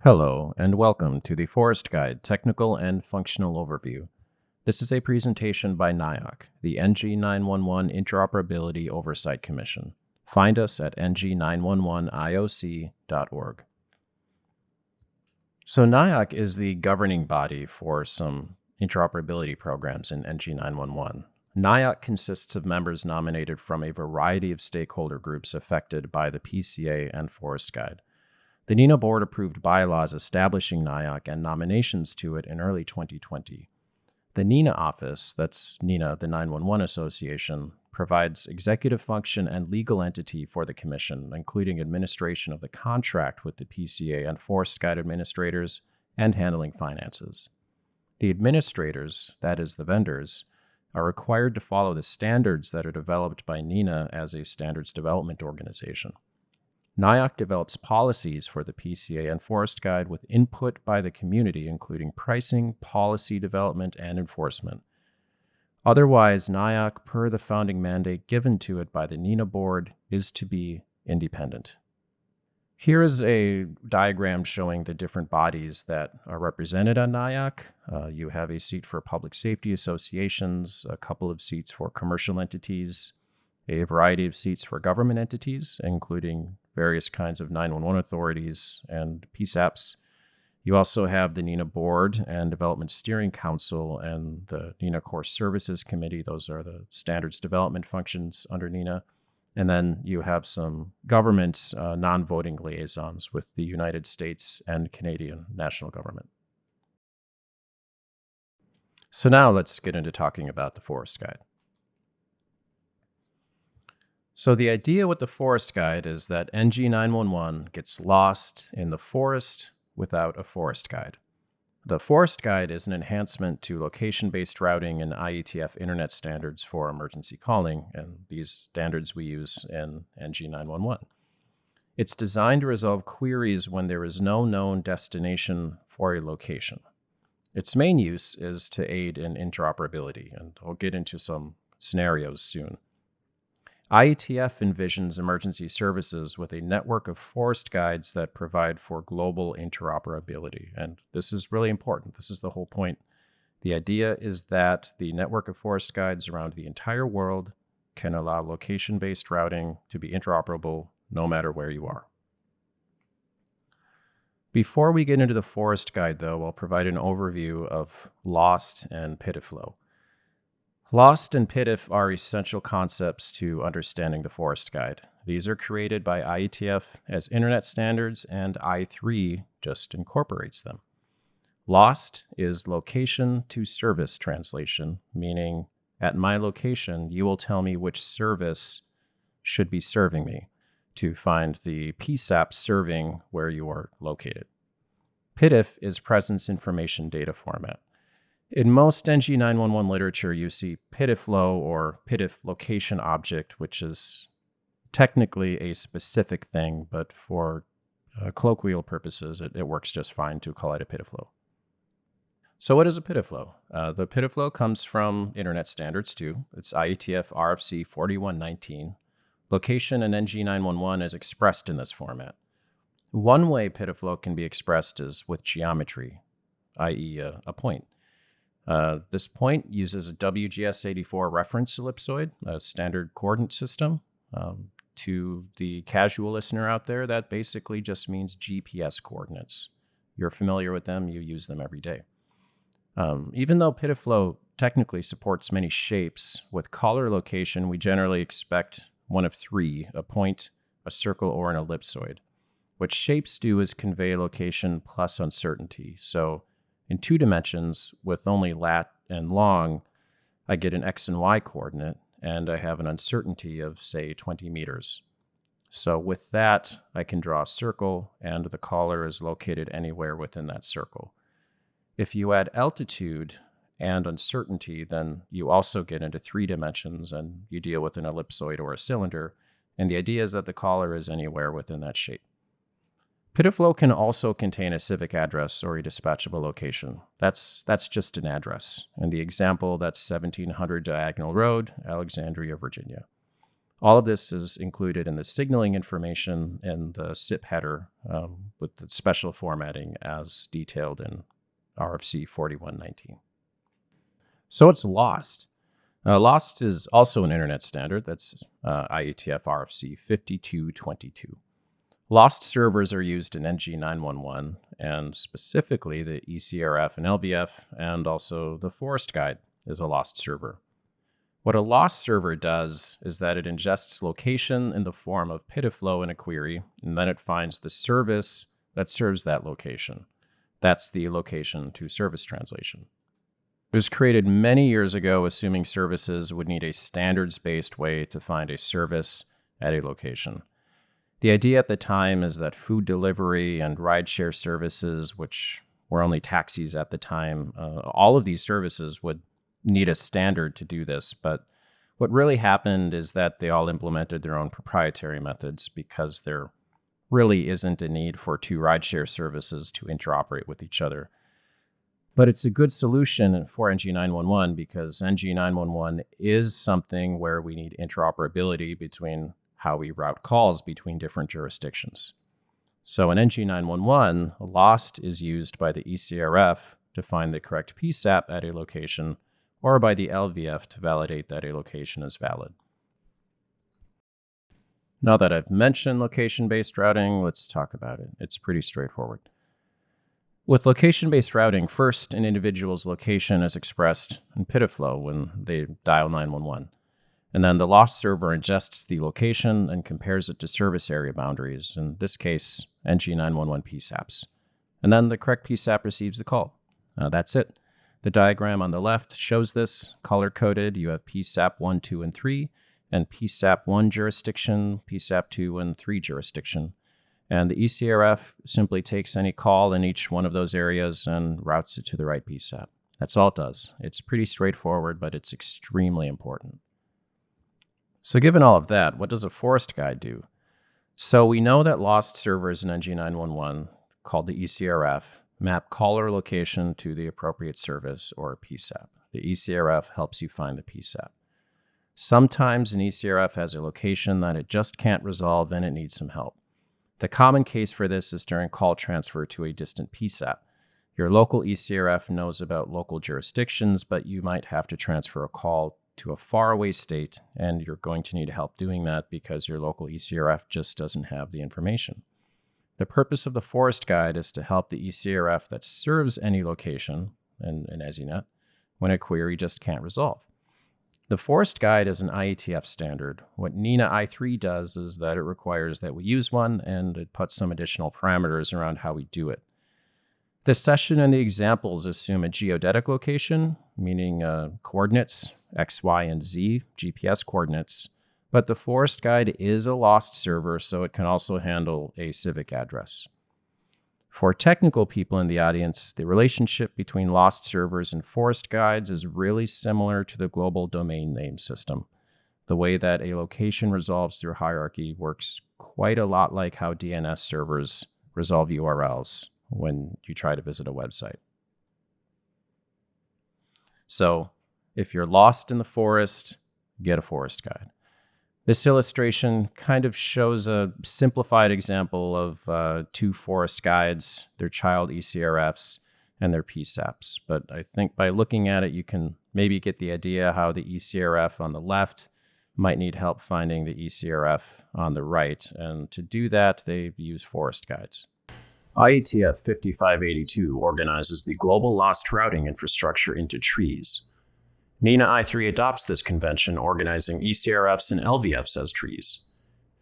Hello, and welcome to the Forest Guide Technical and Functional Overview. This is a presentation by NIOC, the NG911 Interoperability Oversight Commission. Find us at ng911ioc.org. So NIOC is the governing body for some interoperability programs in NG911. NIOC consists of members nominated from a variety of stakeholder groups affected by the PCA and Forest Guide. The NENA board approved bylaws establishing NIOC and nominations to it in early 2020. The NENA office, that's NENA, the 911 Association, provides executive function and legal entity for the commission, including administration of the contract with the PCA and Forest Guide administrators and handling finances. The administrators, that is the vendors, are required to follow the standards that are developed by NENA as a standards development organization. NIOC develops policies for the PCA and Forest Guide with input by the community, including pricing, policy development, and enforcement. Otherwise, NIOC, per the founding mandate given to it by the NENA board, is to be independent. Here is a diagram showing the different bodies that are represented on NIOC. You have a seat for public safety associations, a couple of seats for commercial entities, a variety of seats for government entities, including various kinds of 911 authorities and PSAPs. You also have the NENA Board and Development Steering Council and the NENA Core Services Committee. Those are the standards development functions under NENA. And then you have some government non-voting liaisons with the United States and Canadian national government. So now let's get into talking about the Forest Guide. So the idea with the Forest Guide is that NG911 gets lost in the forest without a Forest Guide. The Forest Guide is an enhancement to location-based routing and IETF internet standards for emergency calling, and these standards we use in NG911. It's designed to resolve queries when there is no known destination for a location. Its main use is to aid in interoperability, and I'll get into some scenarios soon. IETF envisions emergency services with a network of forest guides that provide for global interoperability. And this is really important. This is the whole point. The idea is that the network of forest guides around the entire world can allow location-based routing to be interoperable no matter where you are. Before we get into the Forest Guide, though, I'll provide an overview of LOST and PITIFLOW. LOST and PITIF are essential concepts to understanding the Forest Guide. These are created by IETF as internet standards, and I3 just incorporates them. LOST is location to service translation, meaning at my location, you will tell me which service should be serving me to find the PSAP serving where you are located. PITIF is presence information data format. In most NG911 literature, you see PITIFLOW or PITIF location object, which is technically a specific thing, but for colloquial purposes, it works just fine to call it a PITIFLOW. So what is a PITIFLOW? The PITIFLOW comes from Internet Standards 2. It's IETF RFC 4119. Location in NG911 is expressed in this format. One way PITIFLOW can be expressed is with geometry, i.e. a point. This point uses a WGS84 reference ellipsoid, a standard coordinate system. To the casual listener out there, that basically just means GPS coordinates. You're familiar with them, you use them every day. Even though PITIFLOW technically supports many shapes, with collar location, we generally expect one of three: a point, a circle, or an ellipsoid. What shapes do is convey location plus uncertainty. So in 2 dimensions, with only lat and long, I get an x and y coordinate, and I have an uncertainty of, say, 20 meters. So with that, I can draw a circle, and the collar is located anywhere within that circle. If you add altitude and uncertainty, then you also get into 3 dimensions, and you deal with an ellipsoid or a cylinder, and the idea is that the collar is anywhere within that shape. PITIFLOW can also contain a civic address or a dispatchable location. That's just an address. In the example, that's 1700 Diagonal Road, Alexandria, Virginia. All of this is included in the signaling information in the SIP header with the special formatting as detailed in RFC 4119. So it's LOST. LOST is also an internet standard. That's IETF RFC 5222. LOST servers are used in NG911 and specifically the ECRF and LVF, and also the Forest Guide is a LOST server. What a LOST server does is that it ingests location in the form of PITIFlow in a query, and then it finds the service that serves that location. That's the location to service translation. It was created many years ago, assuming services would need a standards-based way to find a service at a location. The idea at the time is that food delivery and rideshare services, which were only taxis at the time, all of these services would need a standard to do this. But what really happened is that they all implemented their own proprietary methods because there really isn't a need for two rideshare services to interoperate with each other. But it's a good solution for NG911 because NG911 is something where we need interoperability between how we route calls between different jurisdictions. So in NG911, LOST is used by the ECRF to find the correct PSAP at a location, or by the LVF to validate that a location is valid. Now that I've mentioned location-based routing, let's talk about it. It's pretty straightforward. With location-based routing, first, an individual's location is expressed in PITIFlow when they dial 911. And then the LOST server ingests the location and compares it to service area boundaries, in this case, NG911 PSAPs. And then the correct PSAP receives the call. That's it. The diagram on the left shows this, color-coded. You have PSAP 1, 2, and 3, and PSAP 1 jurisdiction, PSAP 2, and 3 jurisdiction. And the ECRF simply takes any call in each one of those areas and routes it to the right PSAP. That's all it does. It's pretty straightforward, but it's extremely important. So given all of that, what does a Forest Guide do? So we know that LOST servers in NG911, called the ECRF, map caller location to the appropriate service or PSAP. The ECRF helps you find the PSAP. Sometimes an ECRF has a location that it just can't resolve and it needs some help. The common case for this is during call transfer to a distant PSAP. Your local ECRF knows about local jurisdictions, but you might have to transfer a call to a faraway state, and you're going to need help doing that because your local ECRF just doesn't have the information. The purpose of the Forest Guide is to help the ECRF that serves any location in EZUNet when a query just can't resolve. The Forest Guide is an IETF standard. What NENA i3 does is that it requires that we use one, and it puts some additional parameters around how we do it. This session and the examples assume a geodetic location, meaning coordinates, X, Y, and Z, GPS coordinates, but the Forest Guide is a LOST server, so it can also handle a civic address. For technical people in the audience, the relationship between LOST servers and Forest Guides is really similar to the global domain name system. The way that a location resolves through hierarchy works quite a lot like how DNS servers resolve URLs when you try to visit a website. So, if you're lost in the forest, get a Forest Guide. This illustration kind of shows a simplified example of two Forest Guides, their child ECRFs, and their PSAPs. But I think by looking at it, you can maybe get the idea how the ECRF on the left might need help finding the ECRF on the right. And to do that, they use Forest Guides. IETF 5582 organizes the global LOST routing infrastructure into trees. NENA i3 adopts this convention, organizing ECRFs and LVFs as trees.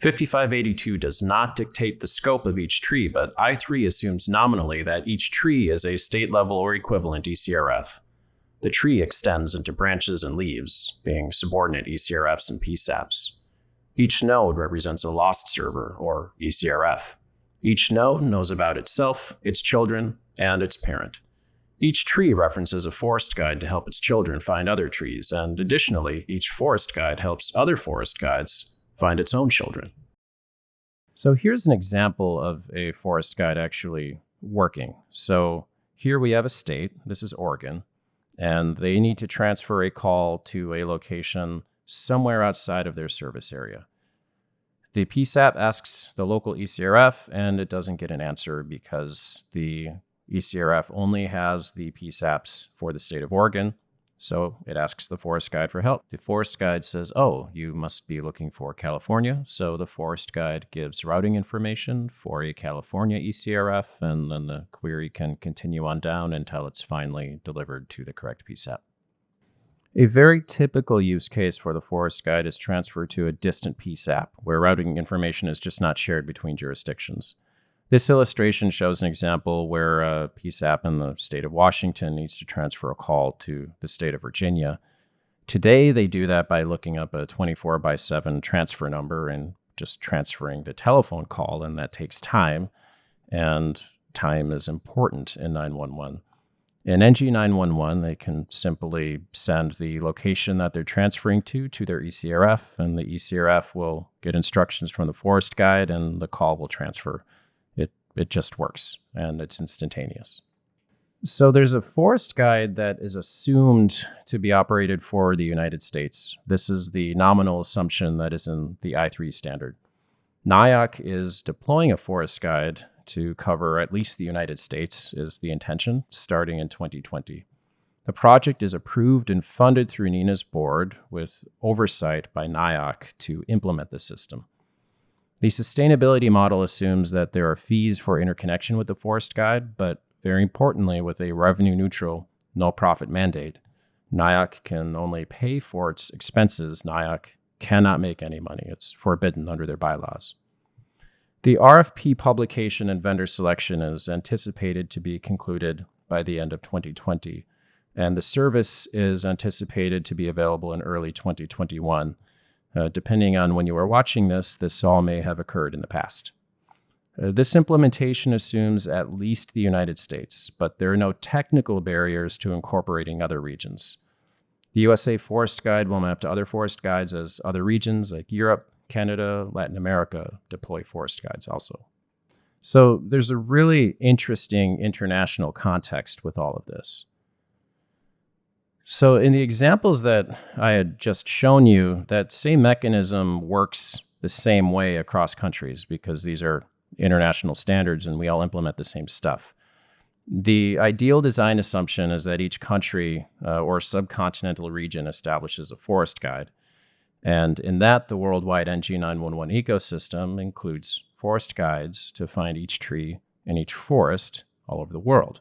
5582 does not dictate the scope of each tree, but i3 assumes nominally that each tree is a state-level or equivalent ECRF. The tree extends into branches and leaves, being subordinate ECRFs and PSAPs. Each node represents a LOST server, or ECRF. Each node knows about itself, its children, and its parent. Each tree references a Forest Guide to help its children find other trees, and additionally, each Forest Guide helps other Forest Guides find its own children. So here's an example of a Forest Guide actually working. So here we have a state, this is Oregon, and they need to transfer a call to a location somewhere outside of their service area. The PSAP asks the local ECRF, and it doesn't get an answer because the ECRF only has the PSAPs for the state of Oregon, so it asks the forest guide for help. The forest guide says, oh, you must be looking for California, so the forest guide gives routing information for a California ECRF, and then the query can continue on down until it's finally delivered to the correct PSAP. A very typical use case for the forest guide is transfer to a distant PSAP, where routing information is just not shared between jurisdictions. This illustration shows an example where a PSAP in the state of Washington needs to transfer a call to the state of Virginia. Today, they do that by looking up a 24/7 transfer number and just transferring the telephone call, and that takes time, and time is important in 911. In NG 911, they can simply send the location that they're transferring to their ECRF, and the ECRF will get instructions from the forest guide, and the call will transfer. It just works, and it's instantaneous. So there's a forest guide that is assumed to be operated for the United States. This is the nominal assumption that is in the I3 standard. NIOC is deploying a forest guide to cover at least the United States, is the intention, starting in 2020. The project is approved and funded through NENA's board with oversight by NIOC to implement the system. The sustainability model assumes that there are fees for interconnection with the forest guide, but very importantly, with a revenue-neutral, no-profit mandate, NIOC can only pay for its expenses. NIOC cannot make any money. It's forbidden under their bylaws. The RFP publication and vendor selection is anticipated to be concluded by the end of 2020, and the service is anticipated to be available in early 2021. Depending on when you are watching this all may have occurred in the past. This implementation assumes at least the United States, but there are no technical barriers to incorporating other regions. The USA Forest Guide will map to other forest guides as other regions like Europe, Canada, Latin America deploy forest guides also. So there's a really interesting international context with all of this. So in the examples that I had just shown you, that same mechanism works the same way across countries because these are international standards and we all implement the same stuff. The ideal design assumption is that each country or subcontinental region establishes a forest guide. And in that, the worldwide NG 911 ecosystem includes forest guides to find each tree in each forest all over the world.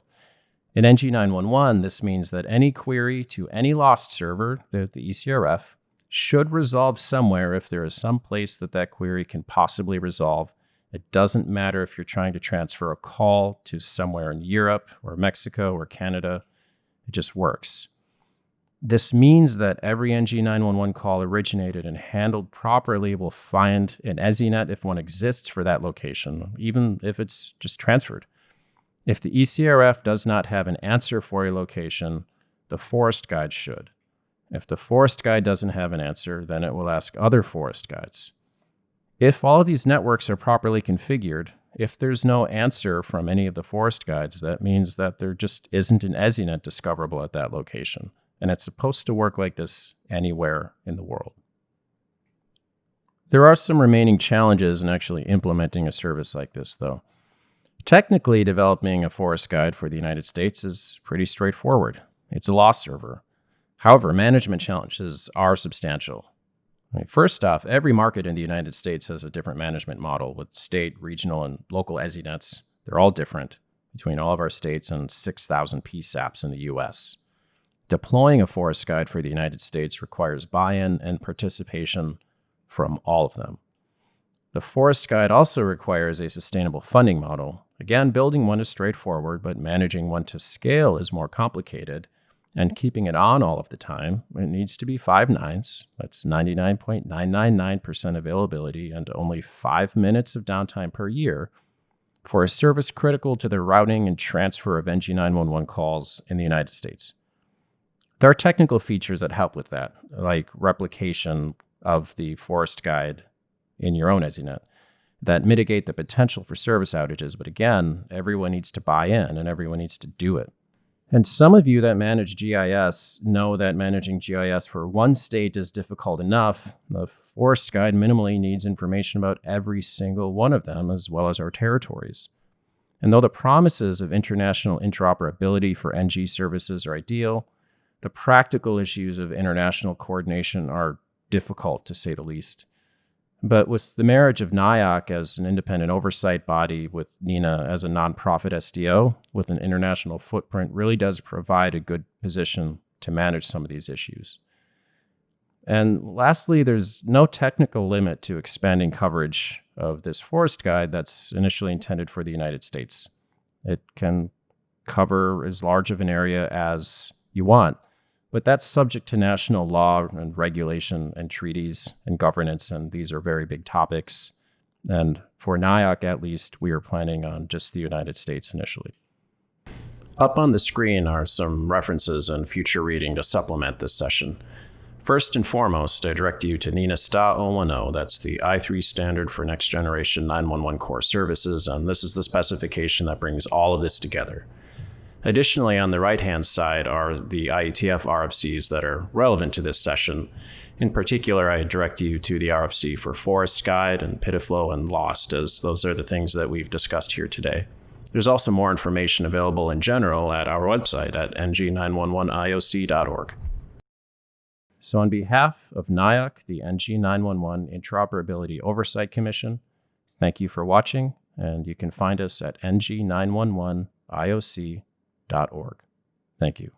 In NG 911, this means that any query to any lost server, the ECRF, should resolve somewhere if there is some place that query can possibly resolve. It doesn't matter if you're trying to transfer a call to somewhere in Europe or Mexico or Canada. It just works. This means that every NG 911 call originated and handled properly will find an EZNet if one exists for that location, even if it's just transferred. If the ECRF does not have an answer for a location, the forest guide should. If the forest guide doesn't have an answer, then it will ask other forest guides. If all of these networks are properly configured, if there's no answer from any of the forest guides, that means that there just isn't an EZNet discoverable at that location. And it's supposed to work like this anywhere in the world. There are some remaining challenges in actually implementing a service like this, though. Technically, developing a forest guide for the United States is pretty straightforward. It's a law server. However, management challenges are substantial. First off, every market in the United States has a different management model with state, regional, and local EZNets. They're all different between all of our states and 6,000 PSAPs in the US. Deploying a forest guide for the United States requires buy-in and participation from all of them. The forest guide also requires a sustainable funding model. Again, building one is straightforward, but managing one to scale is more complicated, and keeping it on all of the time, it needs to be 5 nines. That's 99.999% availability and only 5 minutes of downtime per year for a service critical to the routing and transfer of NG 911 calls in the United States. There are technical features that help with that, like replication of the forest guide in your own EZNet that mitigate the potential for service outages. But again, everyone needs to buy in and everyone needs to do it. And some of you that manage GIS know that managing GIS for one state is difficult enough. The Forest Guide minimally needs information about every single one of them, as well as our territories. And though the promises of international interoperability for NG services are ideal, the practical issues of international coordination are difficult, to say the least. But with the marriage of NIOC as an independent oversight body with NENA as a nonprofit SDO with an international footprint really does provide a good position to manage some of these issues. And lastly, there's no technical limit to expanding coverage of this forest guide that's initially intended for the United States. It can cover as large of an area as you want, but that's subject to national law and regulation and treaties and governance, and these are very big topics. And for NIOC, at least, we are planning on just the United States initially. Up on the screen are some references and future reading to supplement this session. First and foremost, I direct you to NENA STA 010. That's the I3 standard for next generation 911 core services, and this is the specification that brings all of this together. Additionally, on the right-hand side are the IETF RFCs that are relevant to this session. In particular, I direct you to the RFC for Forest Guide and PITFlow and Lost, as those are the things that we've discussed here today. There's also more information available in general at our website at ng911ioc.org. So on behalf of NIOC, the NG911 Interoperability Oversight Commission, thank you for watching, and you can find us at ng911ioc.org. Thank you.